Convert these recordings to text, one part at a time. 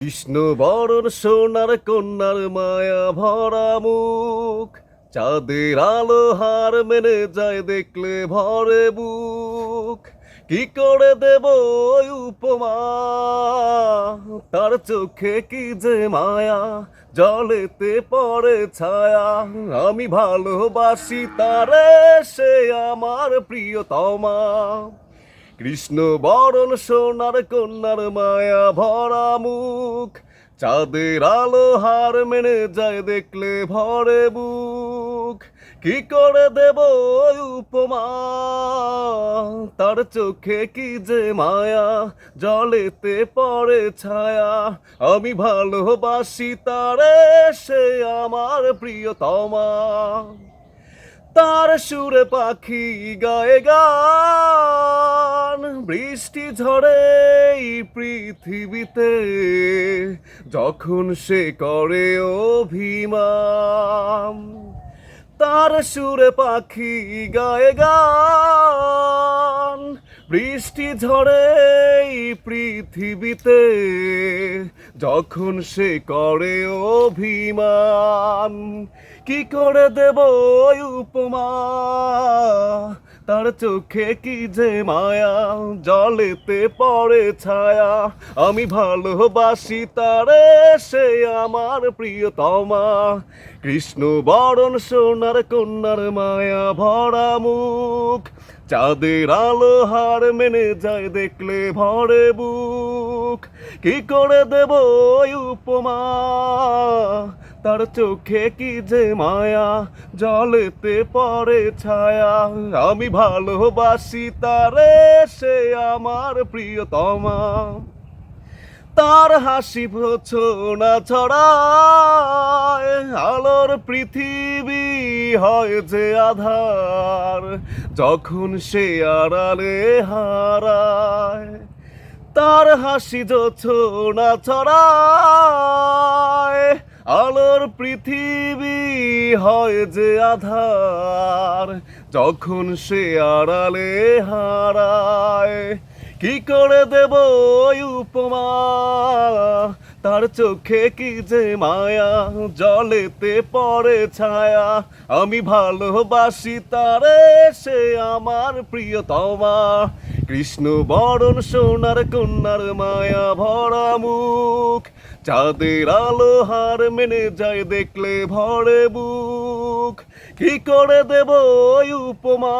কৃষ্ণ বরণ সোনার কন্যার মায়া ভরা মুখ, চাঁদের আলো হার মেনে যায় দেখলে ভরে বুক। কি করে দেব ওই উপমা, তার চোখে কি যে মায়া, জলেতে পড়ে ছায়া। আমি ভালোবাসি তারে, সে আমার প্রিয়তমা। কৃষ্ণ বরণ সোনার কন্যার মায়া ভরা মুখ, চাঁদের আলো হার মেনে যায় দেখলে ভরে বুক। কি করে দেব ওই উপমা, তার চোখে কি যে মায়া, জলেতে পড়ে ছায়া। আমি ভালোবাসি তারে, সে আমার প্রিয়তমা। তার সুরে পাখি গায়ে গান, বৃষ্টি ঝরে এই পৃথিবীতে, যখন সে করে অভিমান। তার সুরে পাখি গায়ে গান, বৃষ্টি ঝরে এই পৃথিবীতে, যখন সে করে অভিমান। কি করে দেব ওই উপমা, তার চোখে কি যে মায়া, জলেতে পড়ে ছায়া। আমি ভালোবাসি তারে, সে আমার প্রিয়তমা। কৃষ্ণ বরণ সোনার কন্যার মায়া ভরা মুখ, চাঁদের আলো হার মেনে যায় দেখলে ভরে বুক। কি করে দেব ওই উপমা, তার চোখে কি যে মায়া, জলেতে পড়ে ছায়া। আমি ভালোবাসি তারে, সে আমার প্রিয়তমা। তার হাসি না ছড়ায়, আলোর পৃথিবী হয় যে আধার, যখন সে আড়ালে হারায়। তার হাসি না ছড়ায়, আলোর পৃথিবী হয় যে আধার, যখন সে আড়ালে হারায়। কি করে দেব ওই উপমা, তার চোখে কি যে মায়া, জলেতে পড়ে ছায়া। আমি ভালোবাসি তারে, সে আমার প্রিয়তমা। কৃষ্ণ বরণ সোনার কন্যার মায়া ভরা মুখ, চাঁদের আলো হার মেনে যায় দেখলে ভরে বুক। কি করে দেব ওই উপমা,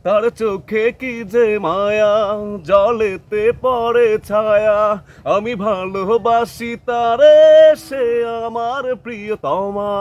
তার চোখে কি যে মায়া, জলেতে পড়ে ছায়া। আমি ভালোবাসি তারে, সে আমার প্রিয়তমা।